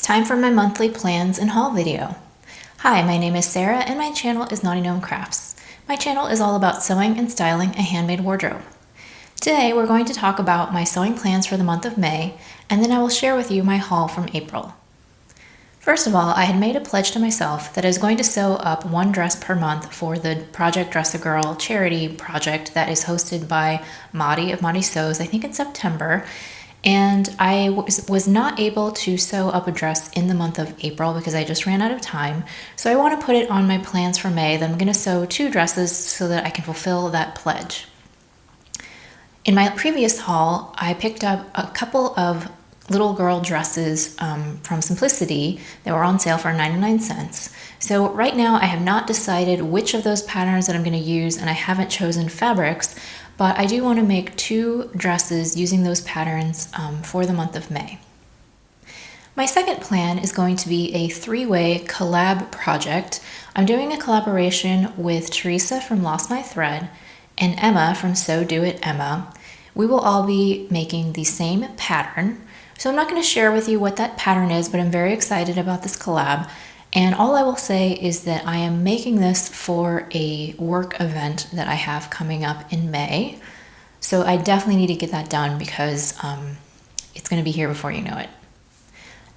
It's time for my monthly plans and haul video. Hi, my name is Sarah and my channel is Knotty Gnome Crafts. My channel is all about sewing and styling a handmade wardrobe. Today we're going to talk about my sewing plans for the month of May, and then I will share with you my haul from April. First of all, I had made a pledge to myself that I was going to sew up one dress per month for the Project Dress a Girl charity project that is hosted by Maddie of MariSews, I think in September. And I was not able to sew up a dress in the month of April because I just ran out of time. So I want to put it on my plans for May that I'm going to sew 2 dresses so that I can fulfill that pledge. In my previous haul, I picked up a couple of little girl dresses from Simplicity that were on sale for 99 cents. So right now I have not decided which of those patterns that I'm going to use, and I haven't chosen fabrics, but I do want to make 2 dresses using those patterns for the month of May. My second plan is going to be a 3-way collab project. I'm doing a collaboration with Teresa from LostMyThread and Emma from SewDoIteMma. We will all be making the same pattern. So I'm not going to share with you what that pattern is, but I'm very excited about this collab. And all I will say is that I am making this for a work event that I have coming up in May. So I definitely need to get that done because it's going to be here before you know it.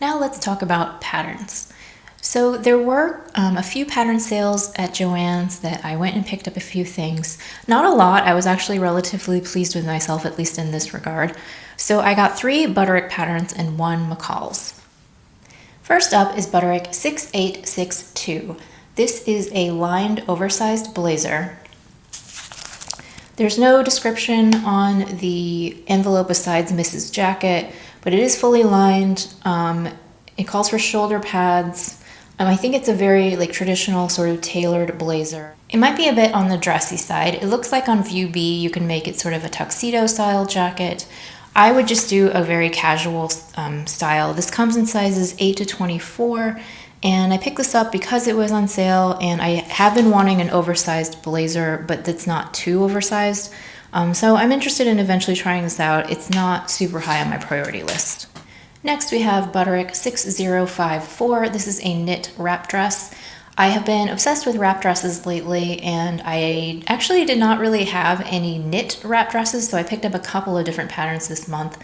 Now let's talk about patterns. So there were a few pattern sales at Joann's that I went and picked up a few things. Not a lot. I was actually relatively pleased with myself, at least in this regard. So I got 3 Butterick patterns and 1 McCall's. First up is Butterick 6862. This is a lined oversized blazer. There's no description on the envelope besides Mrs. Jacket, but it is fully lined. It calls for shoulder pads. I think it's a very traditional sort of tailored blazer. It might be a bit on the dressy side. It looks like on view B you can make it sort of a tuxedo style jacket. I would just do a very casual style. This comes in sizes 8 to 24, and I picked this up because it was on sale, and I have been wanting an oversized blazer, but that's not too oversized. So I'm interested in eventually trying this out. It's not super high on my priority list. Next we have Butterick 6054. This is a knit wrap dress. I have been obsessed with wrap dresses lately, and I actually did not really have any knit wrap dresses, so I picked up a couple of different patterns this month.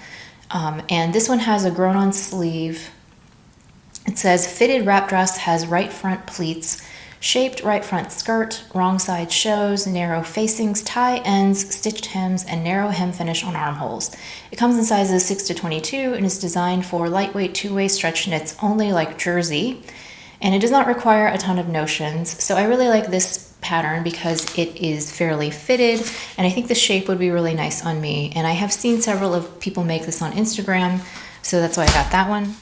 And this one has a grown-on sleeve. It says, fitted wrap dress has right front pleats, shaped right front skirt, wrong side shows, narrow facings, tie ends, stitched hems, and narrow hem finish on armholes. It comes in sizes 6 to 22 and is designed for lightweight 2-way stretch knits only like jersey. And it does not require a ton of notions. So I really like this pattern because it is fairly fitted, and I think the shape would be really nice on me. And I have seen several of people make this on Instagram, so that's why I got that one.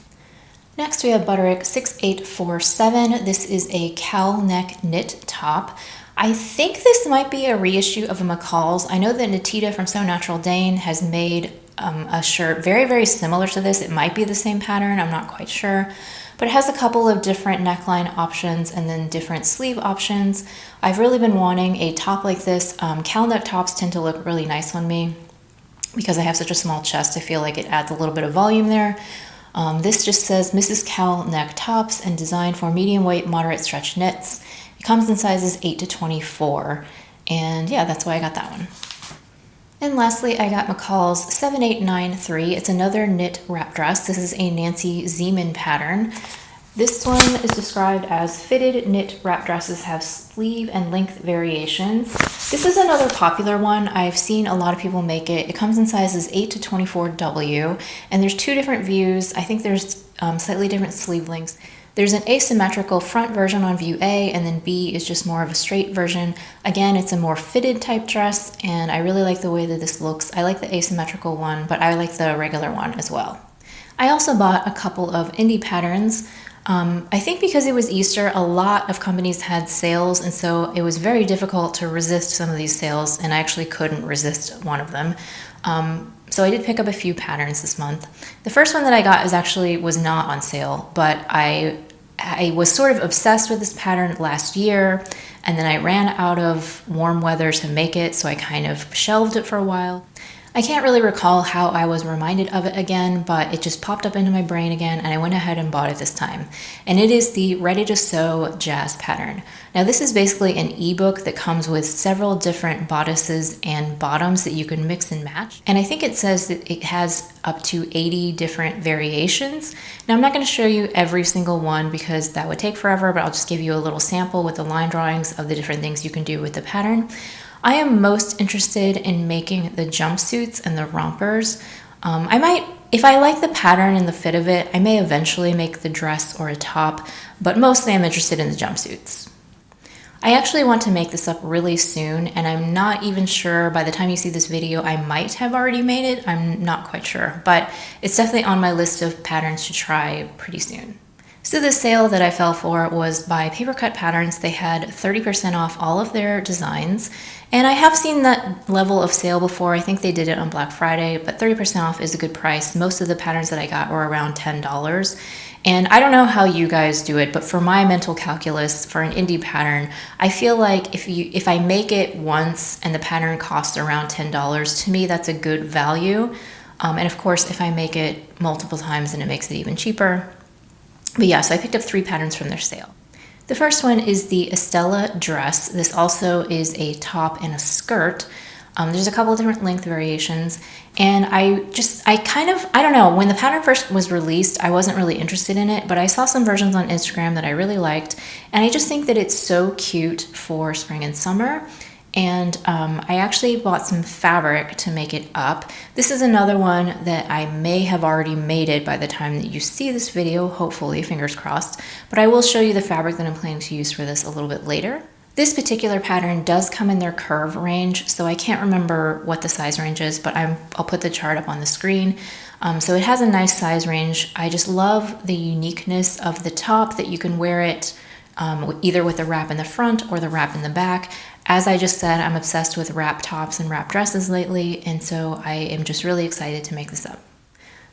Next we have Butterick 6847. This is a cowl neck knit top. I think this might be a reissue of a McCall's. I know that Natita from SewNaturalDane has made a shirt very, very similar to this. It might be the same pattern, I'm not quite sure. But it has a couple of different neckline options and then different sleeve options. I've really been wanting a top like this. Cowl neck tops tend to look really nice on me because I have such a small chest. I feel like it adds a little bit of volume there. This just says Mrs. Cowl neck tops and designed for medium weight, moderate stretch knits. It comes in sizes 8 to 24. And yeah, that's why I got that one. And lastly, I got McCall's 7893. It's another knit wrap dress. This is a Nancy Zeman pattern. This one is described as fitted knit wrap dresses have sleeve and length variations. This is another popular one. I've seen a lot of people make it. It comes in sizes 8 to 24W, and there's 2 different views. I think there's slightly different sleeve lengths. There's an asymmetrical front version on view A, and then B is just more of a straight version. Again, it's a more fitted type dress, and I really like the way that this looks. I like the asymmetrical one, but I like the regular one as well. I also bought a couple of indie patterns. I think because it was Easter, a lot of companies had sales, and so it was very difficult to resist some of these sales, and I actually couldn't resist one of them. So I did pick up a few patterns this month. The first one that I got was not on sale, but I was sort of obsessed with this pattern last year, and then I ran out of warm weather to make it, so I kind of shelved it for a while. I can't really recall how I was reminded of it again, but it just popped up into my brain again and I went ahead and bought it this time. And it is the Ready to Sew Jazz pattern. Now this is basically an ebook that comes with several different bodices and bottoms that you can mix and match. And I think it says that it has up to 80 different variations. Now I'm not going to show you every single one because that would take forever, but I'll just give you a little sample with the line drawings of the different things you can do with the pattern. I am most interested in making the jumpsuits and the rompers. If I like the pattern and the fit of it, I may eventually make the dress or a top, but mostly I'm interested in the jumpsuits. I actually want to make this up really soon, and I'm not even sure by the time you see this video, I might have already made it. I'm not quite sure, but it's definitely on my list of patterns to try pretty soon. So the sale that I fell for was by Paper Cut Patterns. They had 30% off all of their designs. And I have seen that level of sale before. I think they did it on Black Friday, but 30% off is a good price. Most of the patterns that I got were around $10. And I don't know how you guys do it, but for my mental calculus for an indie pattern, I feel like if I make it once and the pattern costs around $10, to me that's a good value. And of course, if I make it multiple times, then it makes it even cheaper. But yeah, so I picked up 3 patterns from their sale. The first one is the Estella dress. This also is a top and a skirt. There's a couple of different length variations. And I don't know, when the pattern first was released, I wasn't really interested in it, but I saw some versions on Instagram that I really liked. And I just think that it's so cute for spring and summer. And I actually bought some fabric to make it up. This is another one that I may have already made it by the time that you see this video, hopefully, fingers crossed. But I will show you the fabric that I'm planning to use for this a little bit later. This particular pattern does come in their curve range, so I can't remember what the size range is, but I'll put the chart up on the screen. So it has a nice size range. I just love the uniqueness of the top, that you can wear it either with the wrap in the front or the wrap in the back. As I just said, I'm obsessed with wrap tops and wrap dresses lately, and so I am just really excited to make this up.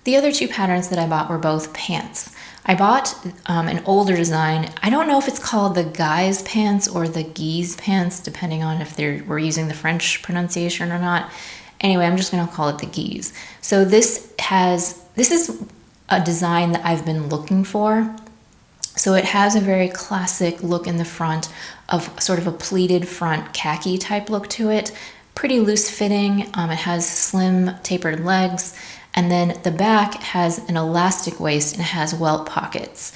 The other 2 patterns that I bought were both pants. I bought an older design. I don't know if it's called the guy's pants or the geese pants, depending on if we're using the French pronunciation or not. Anyway, I'm just gonna call it the geese. So this is a design that I've been looking for. So it has a very classic look in the front of sort of a pleated front khaki type look to it. Pretty loose fitting. It has slim tapered legs. And then the back has an elastic waist and it has welt pockets.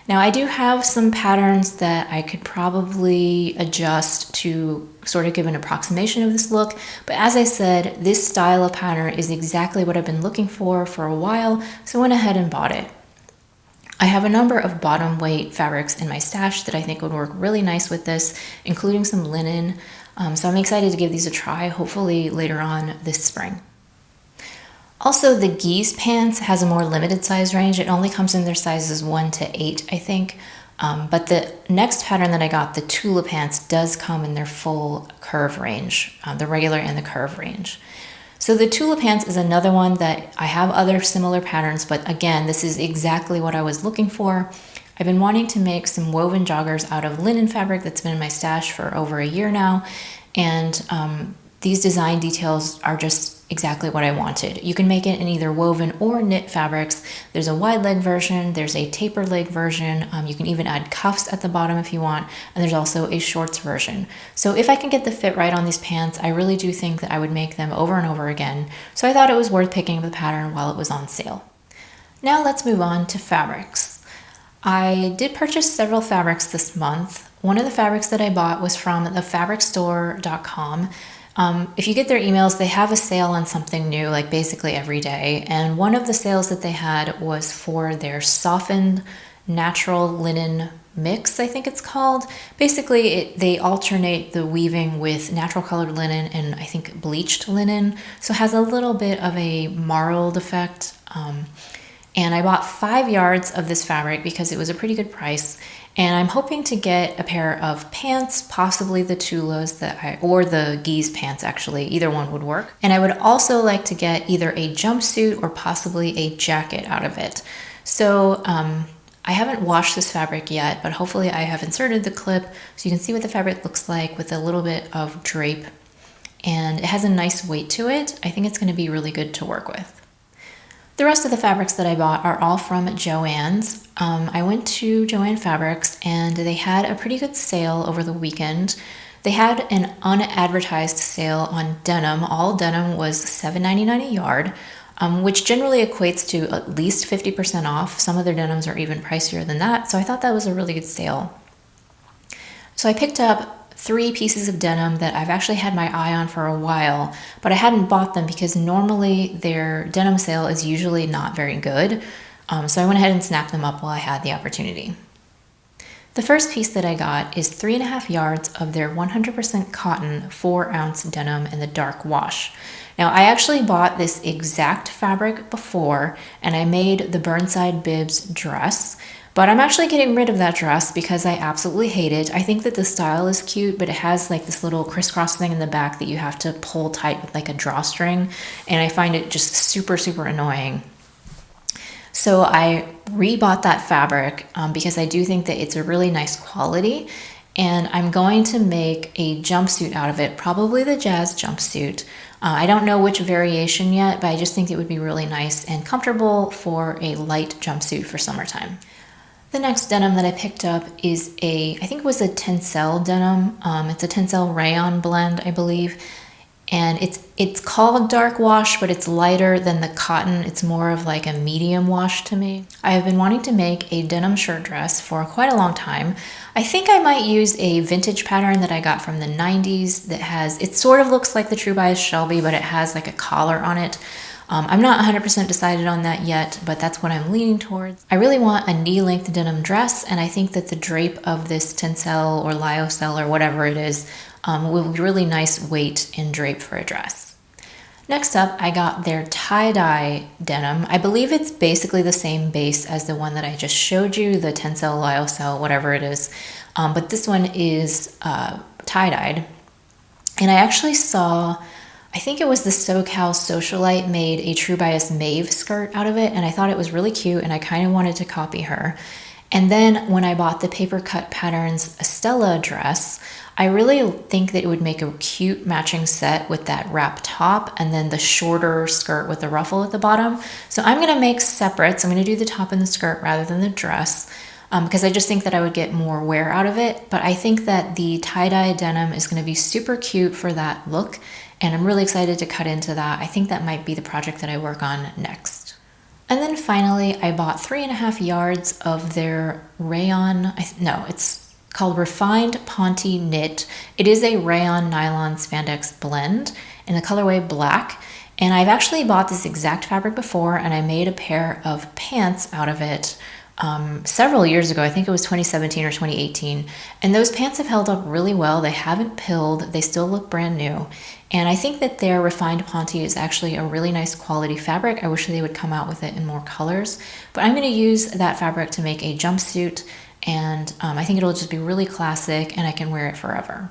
Now I do have some patterns that I could probably adjust to sort of give an approximation of this look. But as I said, this style of pattern is exactly what I've been looking for a while. So I went ahead and bought it. I have a number of bottom weight fabrics in my stash that I think would work really nice with this, including some linen. So I'm excited to give these a try, hopefully later on this spring. Also, the geese pants has a more limited size range. It only comes in their sizes 1 to 8, I think. But the next pattern that I got, the Tula pants, does come in their full curve range, the regular and the curve range. So the Tula pants is another one that I have other similar patterns, but again, this is exactly what I was looking for. I've been wanting to make some woven joggers out of linen fabric that's been in my stash for over a year now, and these design details are just exactly what I wanted. You can make it in either woven or knit fabrics. There's a wide leg version, there's a tapered leg version, you can even add cuffs at the bottom if you want, and there's also a shorts version. So if I can get the fit right on these pants, I really do think that I would make them over and over again. So I thought it was worth picking up the pattern while it was on sale. Now let's move on to fabrics. I did purchase several fabrics this month. One of the fabrics that I bought was from thefabricstore.com. If you get their emails, they have a sale on something new, like basically every day. And one of the sales that they had was for their softened natural linen mix, I think it's called. Basically, they alternate the weaving with natural colored linen and I think bleached linen. So it has a little bit of a marled effect. And I bought 5 yards of this fabric because it was a pretty good price. And I'm hoping to get a pair of pants, possibly the Tulas or the geese pants actually, either one would work. And I would also like to get either a jumpsuit or possibly a jacket out of it. So I haven't washed this fabric yet, but hopefully I have inserted the clip so you can see what the fabric looks like with a little bit of drape. and it has a nice weight to it. I think it's going to be really good to work with. The rest of the fabrics that I bought are all from Joann's. I went to Joann Fabrics and they had a pretty good sale over the weekend. They had an unadvertised sale on denim. All denim was $7.99 a yard, which generally equates to at least 50% off. Some of their denims are even pricier than that, so I thought that was a really good sale. So I picked up 3 pieces of denim that I've actually had my eye on for a while, but I hadn't bought them because normally their denim sale is usually not very good. So I went ahead and snapped them up while I had the opportunity. The first piece that I got is 3.5 yards of their 100% cotton 4-ounce denim in the dark wash. Now I actually bought this exact fabric before and I made the Burnside Bibs dress. But I'm actually getting rid of that dress because I absolutely hate it. I think that the style is cute, but it has like this little crisscross thing in the back that you have to pull tight with like a drawstring. And I find it just super, super annoying. So I rebought that fabric because I do think that it's a really nice quality. And I'm going to make a jumpsuit out of it, probably the jazz jumpsuit. I don't know which variation yet, but I just think it would be really nice and comfortable for a light jumpsuit for summertime. The next denim that I picked up is I think it was a tencel denim. It's a tencel rayon blend, I believe. And it's called dark wash, but it's lighter than the cotton. It's more of like a medium wash to me. I have been wanting to make a denim shirt dress for quite a long time. I think I might use a vintage pattern that I got from the 90s that it sort of looks like the True by Shelby, but it has like a collar on it. I'm not 100% decided on that yet, but that's what I'm leaning towards. I really want a knee-length denim dress, and I think that the drape of this tencel or lyocell or whatever it is will be really nice weight and drape for a dress. Next up, I got their tie-dye denim. I believe it's basically the same base as the one that I just showed you, the tencel, lyocell, whatever it is, but this one is tie-dyed. And I actually saw, I think it was the SewcalSewcialite made a True Bias Maeve skirt out of it, and I thought it was really cute and I kind of wanted to copy her. And then when I bought the Paper Cut Patterns Estella dress, I really think that it would make a cute matching set with that wrap top and then the shorter skirt with the ruffle at the bottom. So I'm going to make separates. I'm going to do the top and the skirt rather than the dress because I just think that I would get more wear out of it. But I think that the tie-dye denim is going to be super cute for that look. And I'm really excited to cut into that. I think that might be the project that I work on next. And then finally, I bought 3.5 yards of their rayon, it's called Refined Ponte Knit. It is a rayon nylon spandex blend in the colorway black. And I've actually bought this exact fabric before and I made a pair of pants out of it several years ago. I think it was 2017 or 2018. And those pants have held up really well. They haven't pilled. They still look brand new. And I think that their Refined Ponte is actually a really nice quality fabric. I wish they would come out with it in more colors. But I'm going to use that fabric to make a jumpsuit. And I think it'll just be really classic and I can wear it forever.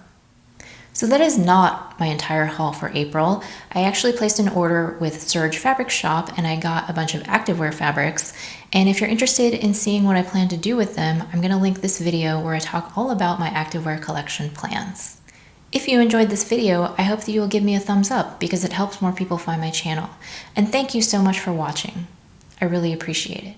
So that is not my entire haul for April. I actually placed an order with Serge Fabric Shop and I got a bunch of activewear fabrics. And if you're interested in seeing what I plan to do with them, I'm going to link this video where I talk all about my activewear collection plans. If you enjoyed this video, I hope that you will give me a thumbs up because it helps more people find my channel. And thank you so much for watching. I really appreciate it.